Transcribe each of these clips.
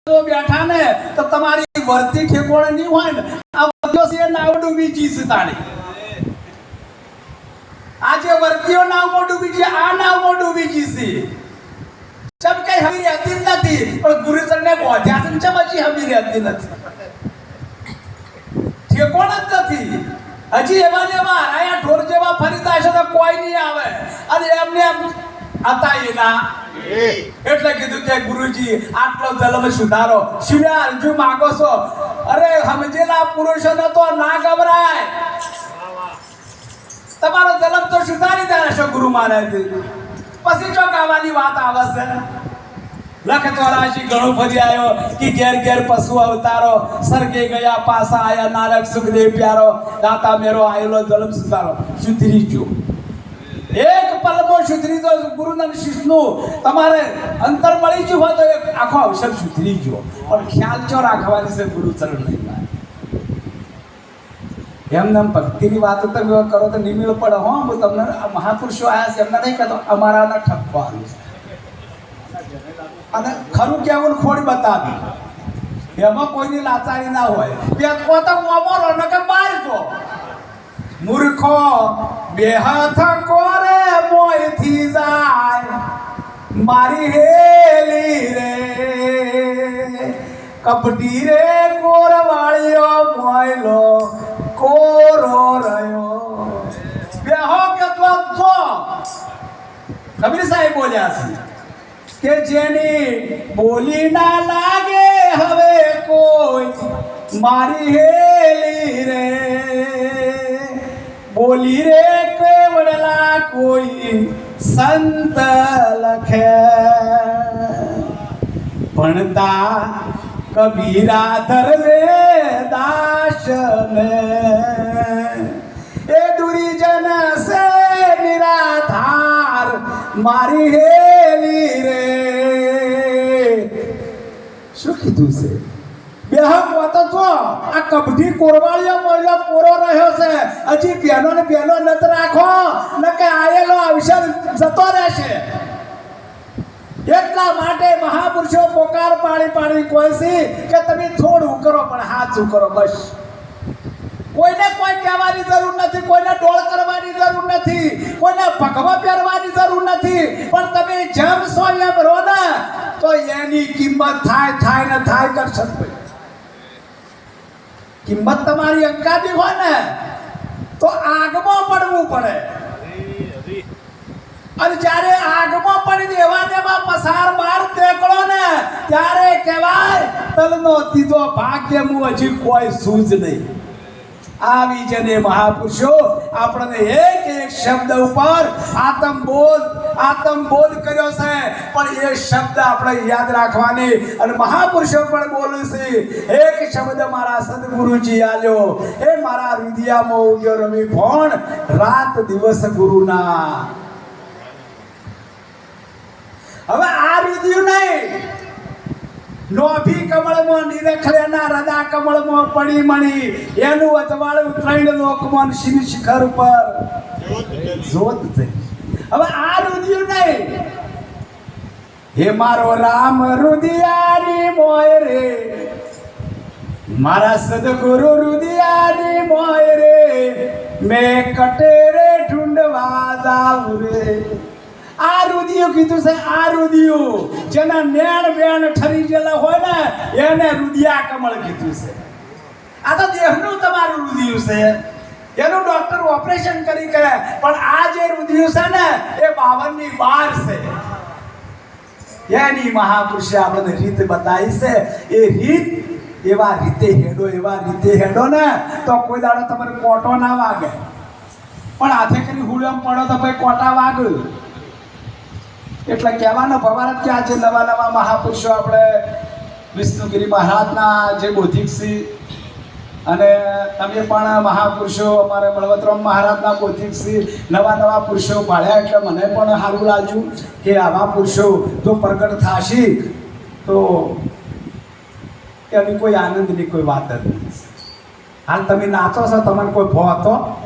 જો બેઠા ને તો તમારી વર્તી ઠેકોણે નહીં હોય ને આ વર્તીઓ છે નાવ ડૂબી જીસ તાણી આ જે વર્તીઓ નાવમાં ડૂબી છે આ નાવમાં ડૂબી જીસી ચમ કઈ હમી રહેતી જ નથી પણ ગુરુચરને બોધ્યા છે ચમ હજી હમી રહેતી નથી ઠેકોણ જ નથી હજી એવા ને એવા હરાયા ઢોર જેવા ફરીતા છે તો કોઈ નહીં આવે અને એમને એમ હતા એના એટલે કીધું કે ગુરુજી આટલો જન્મ સુધારો શિવ્યા અર્જુ માગો છો અરે સમજેલા પુરુષોને તો ના ગભરાય તમારો જન્મ તો સુધારી દેશો ગુરુ મહારાજ પછી જો ગાવાની વાત આવે છે લખ ચોરાશી ઘણું ફરી આવ્યો કે ઘેર ઘેર પશુ અવતારો સરગે ગયા પાસા આયા નારક સુખદેવ પ્યારો દાતા મેરો આયેલો જન્મ સુધારો સુધરી જો એક પલમાં સુધરી દો ગુરુનાનક શિષ્યનું તમારે અંતર મળી ગયું હોય તો એક આખો અવસર સુધરી ગયો પણ ખ્યાલ ચો રાખવાની છે ગુરુ ચરણ નહીં એમને ભક્તિની વાતો તમે કરો તો નિમિળ પડે હો હું તમને મહાપુરુષો આવ્યા છે એમને નહીં કહેતો અમારાના ઠપવાનું છે અને ખરું કેવું ખોડી બતાવી એમાં કોઈની લાચારી ના હોય પેટકો તો મોમો નકે બહાર જો મૂર્ખો બે હાથ કોરે મોયથી જાય મારી હેલી રે કપટી રે કોરવાળીઓ મોયલો કોરો રહ્યો બેહો કે તો કબીર સાહેબ બોલ્યા છે કે જેની બોલી ના લાગે હવે કોઈ મારી હેલી રે બોલી રે કેવડલા કોઈ સંત લખે ભણતા કબીરા ધર્મે દાસ ને એ દુરીજન સે નિરાધાર મારી હેલી રે શું કીધું છે બેહક વાતો છો આ કબડી કોરવાળીઓ મોયલો કોરો રહ્યો છે હજી બેનો ને બેનો નત રાખો ન કે આયેલો અવસર જતો રહેશે એટલા માટે મહાપુરુષો પોકાર પાડી પાડી કોઈ છે કે તમે થોડું કરો પણ હાથું કરો બસ કોઈને કોઈ કહેવાની જરૂર નથી કોઈને ડોળ કરવાની જરૂર નથી કોઈને ભગવા પહેરવાની જરૂર નથી પણ તમે જેમ છો એમ રહો ને તો એની કિંમત થાય ને થાય કરશે કિંમત તમારી અંકાની હોય ને તો આગમાં પડવું પડે અને જ્યારે આગમાં પડીને એવા એવા પસાર માર દેખડો ને ત્યારે કહેવાય તલનો તીધો ભાગ્ય હું હજી કોઈ સૂઝ નહીં આવી જને મહાપુરુષો આપણને એક એક શબ્દ ઉપર આત્મબોધ કર્યો છે પણ એ શબ્દ આપણે યાદ રાખવાની અને મહાપુરુષો પણ બોલે છે એક શબ્દ મારા સદગુરુજી આલ્યો એ મારા હૃદયમાં ઉગ્યો રવિ ભણ રાત દિવસ ગુરુના હવે આ હૃદય નહીં લોભી કમળમાં નિરખલેના રદા કમળમાં પડી મણી એનું અજવાળું ત્રણ લોકમાં શિખર પર જોત થઈ હવે આ હૃદય નહીં હે મારો રામ હૃદયાની મોય રે મારા સદગુરુ હૃદયાની મોય રે મેં કટેરે ઢૂંઢવા જાઉં રે આ રુદિયો કીધું છે આ રુદિયો જેના નેણ બેણ ઠરી ગયેલા હોય ને એને રુદિયા કમળ કીધું છે આ તો દેહનું તમારું રુદિયું છે એનું ડોક્ટર ઓપરેશન કરી કરે પણ આ જે રુદિયું છે ને એ 52 ની બહાર છે એની મહાપુરુષે આપણને રીત બતાવી છે એ રીત એવા રીતે હેડો ને તો કોઈ દાડો તમારે કોટો ના વાગે પણ હાથે કરી હુલમ પડો તો ભાઈ કોટા વાગે એટલે કહેવાનો ભવારત કે આજે નવા નવા મહાપુરુષો આપણે વિષ્ણુગીરી મહારાજના જે બોધિકસી અને તમે પણ મહાપુરુષો અમારે બળવંતરામ મહારાજના બોધિકસી નવા પુરુષો ભાળ્યા એટલે મને પણ સારું લાગ્યું કે આવા પુરુષો જો પ્રગટ થશે તો એની કોઈ આનંદની કોઈ વાત જ નહીં હાલ તમે નાચો છો તમને કોઈ ભો હતો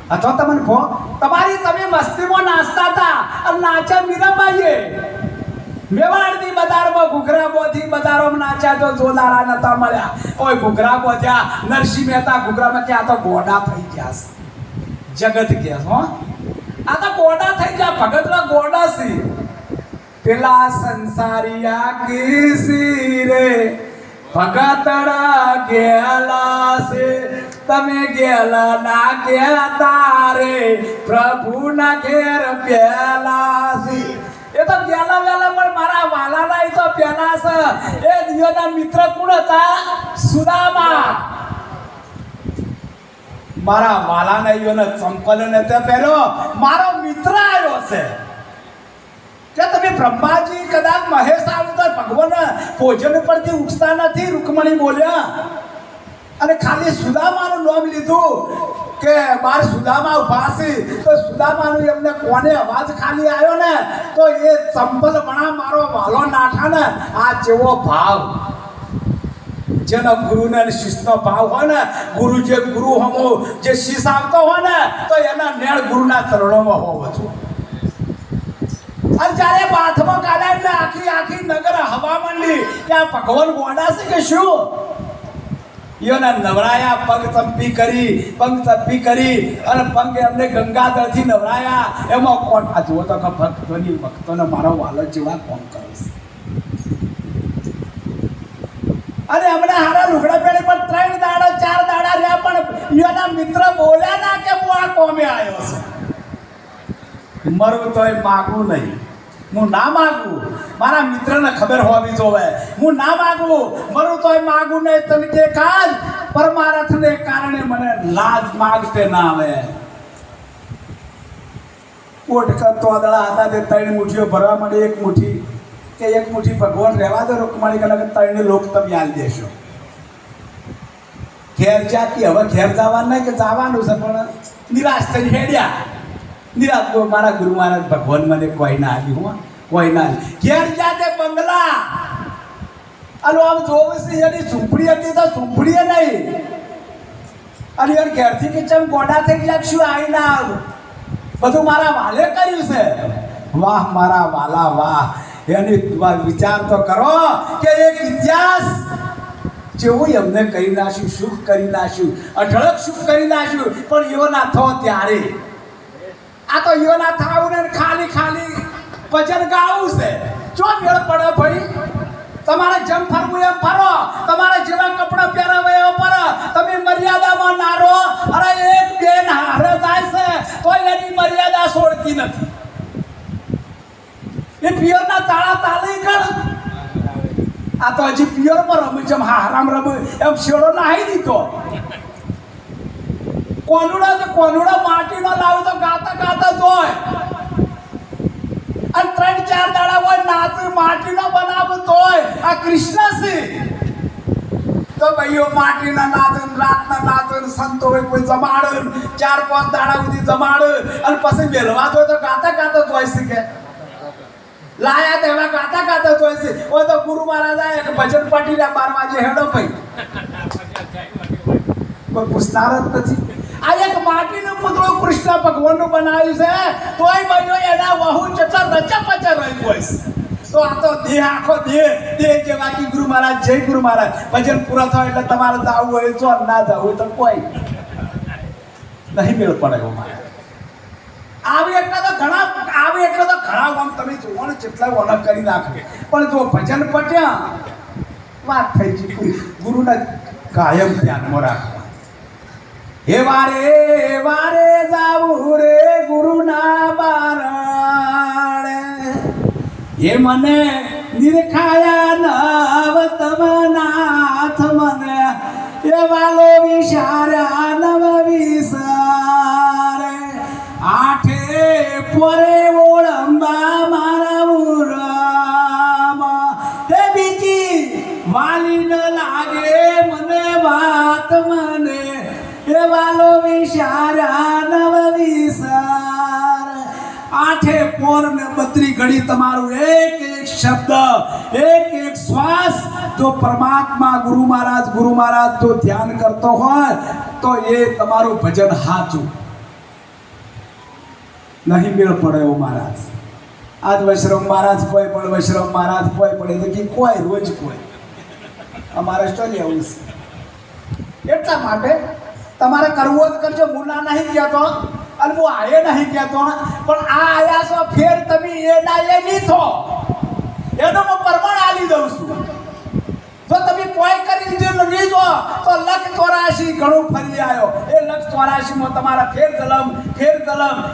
અથવા તમને ભો તમારી તમે મસ્તીમાં નાચતા હતા અને નાચા મીરાબાઈએ મેવાડની બજારમાં ઘૂઘરા બોધી બજારોમાં પૈસા તો જોનારા નતા મળ્યા. ઓય ઘૂઘરા બોધ્યા, નરસિંહ મહેતા ઘૂઘરામાં કે આ તો ગોડા થઈ ગયા છે. જગત કે હો આ તો ગોડા થઈ ગયા, ભગતના ગોડા છે. પેલા સંસારિયા કિસી રે ભગતડા ગેલા છે, તમે ગેલા ના ગયા રે પ્રભુ ના ઘેર પેલા છે. એ તો ગેલા વેલા પણ મારા વાલા ના તો પેલા છે. એ દિયોના મિત્ર કોણ હતા? સુદામા. મારા વાલા ના ઈયોને ચંપલ ને તે પહેરો મારો મિત્ર આવ્યો છે. કે તમે બ્રહ્માજી કદાચ મહેશ આવ્યું તો ભગવાન ભોજન પરથી ઉઠતા નથી, રૂકમણી બોલ્યા. અને ખાલી સુદામાનું નામ લીધું કે બાર સુદામા ઉભા છે, તો સુદામાનું એમને કોને અવાજ ખાલી આવ્યો ને તો એ ચંપલ બણા મારો વાલો નાઠા ને. આ જેવો ભાવ જેનો ગુરુને અને શિષ્યનો ભાવ હોય ને, ગુરુ જે ગુરુ હમો જે શિષ્ય આવતો હોય ને તો એના નેળ ગુરુના ચરણોમાં હોવો જોઈએ. અને જ્યારે બાથમાં કાઢ્યા એટલે આખી આખી નગર હવા મંડી કે આ ભગવાન ગોડા છે કે શું? ઈયોને નવરાયા, પગ ચંપી કરી અને પગ એમને ગંગાધરથી નવરાયા. એમાં કોણ આ જુઓ તો કે ભક્તોને મારો વાલો જેવા કોણ કરે છે. અને હમણાં હારા લુગડા પહેરી પણ 3 દાડા 4 દાડા રહ્યા, પણ ઈયોના મિત્ર બોલ્યા ના કે હું આ કોમે આવ્યો છું. મરું તોય માગું નહીં, હું ના માગું. મારા મિત્રને ખબર હોવી જોવે. હું ના માગું, મરું તોય માગું નહીં. તને કે કાજ પરમારથને કારણે મને લાજ માગતે ના આવે. ઓટકા તોદળા હતા તે 3 મુઠ્ઠીઓ ભરવા માંડી. એક મુઠ્ઠી કે એક મુઠ્ઠી ભગવાન રહેવા દો રૂકમણી કે 3 લોક તમે આલી દેશો. ઘેર જાતી હવે ઘેર જવાનું નહીં કે જવાનું છે, પણ નિરાશ થઈને હેડ્યા. નિરાશ મારા ગુરુ મહારાજ ભગવાન મને કોઈ ના આવ્યું, હું કોઈ ના ઘેર જાતે બંગલા. અને આમ જોવું છે એની ઝૂંપડી હતી તો ઝૂંપડીએ નહીં. અને યાર ઘેરથી કે ચમ ગોડા થઈ ગયા શું આવી ના આવું બધું મારા વાલે કર્યું છે. વાહ મારા વાલા વાહ. એની વિચાર તો કરો કે એક ઇતિહાસ જેવું એમને કરી નાખ્યું, સુખ કરી નાખ્યું, અઢળક સુખ કરી નાખ્યું. પણ એવો ના થો ત્યારે આ તો યો ના થાવું ને ખાલી ખાલી ભજન ગાવું છે. જો મેળ પડે ભાઈ, તમારે જેમ ફરવું એમ ફરો, તમારે જેવા કપડા પહેરાવે એવા પહેરો, તમે મર્યાદામાં ના રહો. અરે એક બેન હારે જાય છે તો એની મર્યાદા છોડતી નથી. એ પિયરના તાળા તાળી કર. આ તો હજી પિયરમાં રમે, જેમ હારામ રમે એમ શેડો નાહી દીધો. કોનુડા માટીનો લાવ તો ગાતા ગાતા જોય. અને 3-4 દાડા હોય નાચ માટીનો બનાવું તોય આ કૃષ્ણ છે. તો ભાઈઓ માટીના નાચન, રાતના નાચન, સંતો હોય કોઈ જમાડે, 4-5 દાડા સુધી જમાડે અને પછી મેળવા દો તો ગાતા ગાતા જોઈ શકે. લાયા તો એવા ગાતા ગાતા જોઈ છે. ઓ તો ગુરુ મહારાજ આયા કે ભજન પટી રહ્યા 12 વાગે હેડો ભાઈ, કોઈ પૂછનાર જ નથી. આ એક માટીનું પુતળું કૃષ્ણ ભગવાનનું બનાવ્યું છે, તોય ભાઈઓ એના વહુ જેટલા રચા પચા રહી હોય છે. તો આ તો દેહ આખો દેહ જેવા કે ગુરુ મહારાજ જય ગુરુ મહારાજ. ભજન પૂરા થાય એટલે તમારે જવું હોય જો, ના જવું હોય તો કોઈ નહીં મેળ પડે એવું મારે. આવી એટલે તો ઘણા આમ તમે જોવો ને જેટલા ઓનર કરી નાખે. પણ જો ભજન પટ્યા વાત થઈ ગઈ. ગુરુના કાયમ ધ્યાનમાં રાખવા. હે વારે જાવું રે ગુરુના બારણે, હે મને નિરખાયા નવ તમનાથ મને, એ વાલો વિચાર્યા નવ વિસારે. આઠે પોરે ઓળંબા મારા ઉરામાં, હે બીજી વાલી ન લાગે મને વાત મને, એ વાલો વિચાર્યા નવ વિસાર. આઠે પોર ને 32 ઘડી તમારું એક એક શબ્દ, એક એક શ્વાસ જો પરમાત્મા ગુરુ મહારાજ જો ધ્યાન કરતો હોય તો એ તમારું ભજન સાચું. નહીં મેળ પડે એવું મહારાજ. આજ વૈષ્ણવ મહારાજ કોઈ પણ વૈષ્ણવ મહારાજ કોઈ પડે તો કે કોઈ રોજ કોઈ અમારે શું લેવું છે એટલા માટે તમારે કરવું જ કરજો. હું ના નહીં કહેતો અને હું આયે નહીં કહેતો, પણ આ આયા છો ફેર તમે એના એ નહીં થો એનો હું પ્રમાણ આલી દઉં છું. જો તમે કોઈ કરી દીધું નહીં તો લખ 84 ઘણું ફરી આવ્યો. એ લખ 84 માં તમારા ફેર જલમ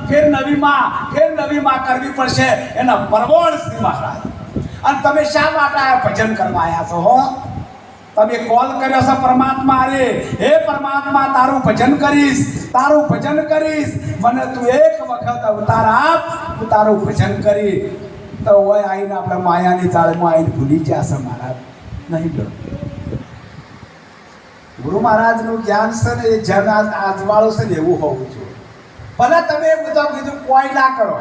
ફેર નવીમાં કરવી પડશે એના પ્રમાણ શ્રી મહારાજ. અને તમે શા માટે આ ભજન કરવા આવ્યા છો? હો તમે કોલ કર્યો છે પરમાત્મા, અરે હે પરમાત્મા તારું ભજન કરીશ, મને તું એક વખત અવતાર આપ, તું તારું ભજન કરી. તો હોય આવીને આપણે માયાની જાળમાં આવીને ભૂલી ગયા છે મહારાજ. નહીં ડર. ગુરુ મહારાજનું જ્ઞાન છે ને એ જન આજવાળું છે ને એવું હોવું જોઈએ. ભલે તમે બધું કીધું કોઈ ના કરો,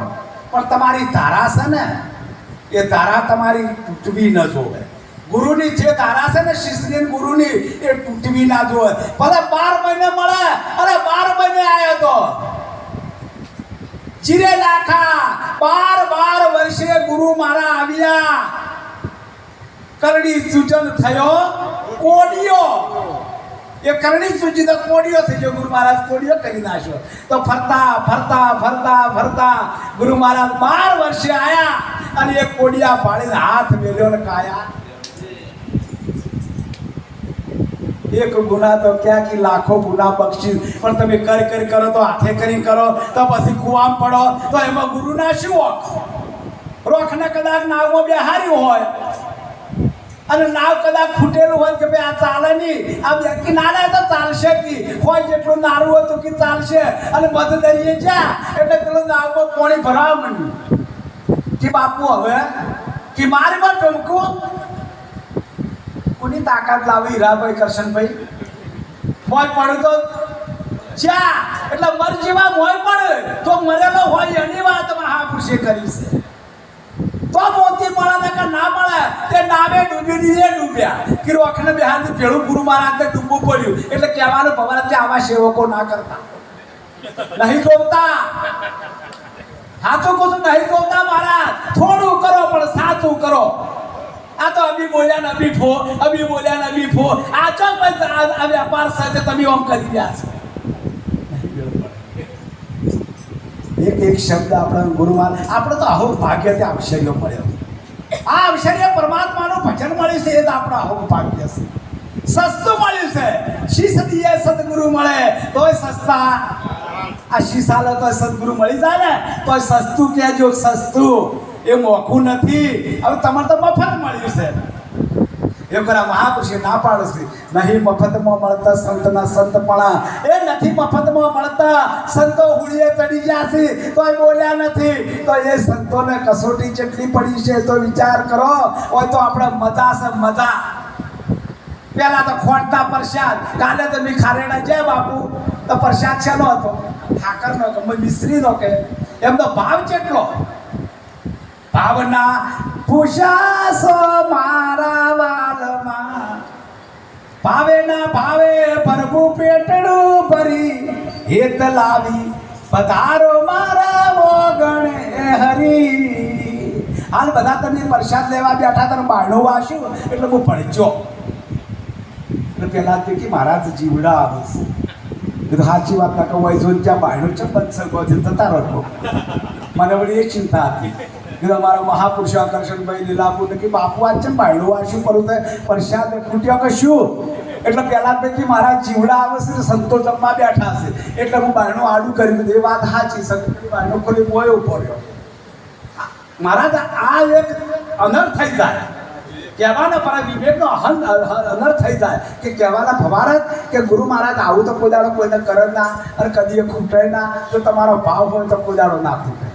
પણ તમારી ધારા છે ને એ ધારા તમારી તૂટવી ન જોવે. ગુરુની જે ધારા છે ને શિષ્યની ગુરુની એ તૂટવી ના જોવે. ભલે 12 મહિને મળે, અરે 12 મહિને આવ્યો તો ચીરે લાખા 12 વર્ષે ગુરુ મારા આવ્યા. કરણી સૂચન થયો કોડિયો, એ કરણી સૂચિ તો કોડિયો થઈ ગયો. ગુરુ મહારાજ કોડિયો કરી નાખ્યો. તો ફરતા ગુરુ મહારાજ 12 વર્ષે આયા અને એ કોડિયા પાડીને હાથ મેલ્યો ને કાયા. એક ગુના તો ક્યાં કે લાખો ગુના બક્ષી, પણ તમે કરી કરો તો હાથે કરી કરો તો પછી કુવામ પડો તો એમાં ગુરુના શું ઓખ? રોખને કદાચ નાવમાં બેહાર્યું હોય અને નાવ કદાચ ફૂટેલું હોય કે ભાઈ આ ચાલે નહીં, આ વ્યક્તિ નાના તો ચાલશે કે હોય જેટલું નારું હતું કે ચાલશે, અને મધ દરિયે જ્યાં એટલે પેલું નાવમાં પાણી ભરાવા માંડ્યું કે બાપુ હવે કે મારીમાં ટમકું કોની તાકાત લાવી? હીરાભાઈ કરશનભાઈ મોય પડે તો જ્યાં એટલે મર જેવા મોય પડે તો મરેલો હોય એની વાત મહાપુરુષે કરી છે. તો મોતી મળે ને કે ના મળે તે નામે ડૂબી દીધે ડૂબ્યા કે રોખને બેહારથી ભેળું ગુરુ મહારાજને ડૂબવું પડ્યું. એટલે કહેવાનું ભગવાન કે આવા સેવકો ના કરતા, નહીં જોતા. સાચું કહું છું, નહીં જોતા મહારાજ. થોડું કરો પણ સાચું કરો. આ તો અભી બોલ્યા ને અભી ફો આ ચોક આ વ્યાપાર સાથે તમે આમ કરી રહ્યા છો. એક શબ્દ આપણા ગુરુમાં આપણે તો આહો ભાગ્ય તે અક્ષર્યો મળ્યો. આ અક્ષર્ય પરમાત્માનું ભજન મળ્યું છે એ તો આપણો આહો ભાગ્ય છે. સસ્તું મળ્યું છે. શીશ દીએ સદગુરુ મળે તોય સસ્તા, આ શીશ આલે તો સદગુરુ મળી જાય ને તો સસ્તું કહેજો. સસ્તું એ મોંઘું નથી. હવે તમારે તો મફત મળ્યું છે. એ ખરા મહાપુરુષે ના પાડે છે, નહીં મફતમાં મળતા સંતના સંતપણા. એ નથી મફતમાં મળતા. સંતો હુડીએ ચડી ગયા છે તોય બોલ્યા નથી. તો એ સંતોને કસોટી જેટલી પડી છે તો વિચાર કરો. હોય તો આપણે મજા છે મજા. પેલા તો ખોટતા પ્રસાદ, કાલે તો મેં ખારેડા જાય બાપુ તો પ્રસાદ છેનો હતો? ઠાકરનો કે મિશ્રીનો કે એમનો ભાવ કેટલો? ભાવના પૂછાસો મારા વાલમાં, ભાવે ના ભાવે પ્રભુ પેટડું ભરી, હેત લાવી પધારો મારા મોગણે હરી. હાલ બધા તમે પ્રસાદ લેવા બેઠા, તમે બાયણું વાસ્યું એટલે હું ભણજો. એટલે પેલા કે મહારાજ જીવડા આવે છે. સાચી વાત ના કહું જો ત્યાં બાયણું છે બંધ થતા રહો. મને વળી એ ચિંતા હતી. અમારા મહાપુરુષો કરશનભાઈ લીલાપુર કે બાપુ આજ છે બાયણું વાસ્યું પરું પ્રસાદ ખૂટ્યો કશું. એટલે પહેલા પૈકી મારા જીવડા આવે છે, સંતો જમવા બેઠા છે એટલે હું બાયણું આડું કરી દીધું. એ વાત સાચી. સંતો બાયણું ખોલી મોયો પડ્યો. મહારાજ આ એક અનર્થ થઈ જાય. કહેવાના પર વિવેકનો અનર્થ થઈ જાય કે કહેવાના ભવારત કે ગુરુ મહારાજ આવું તો કોઈ દાડો કોઈને કરે ના, અને કદી એ ખૂટે ના. જો તમારો ભાવ હોય તો કોઈ દાડો ના ખૂટે.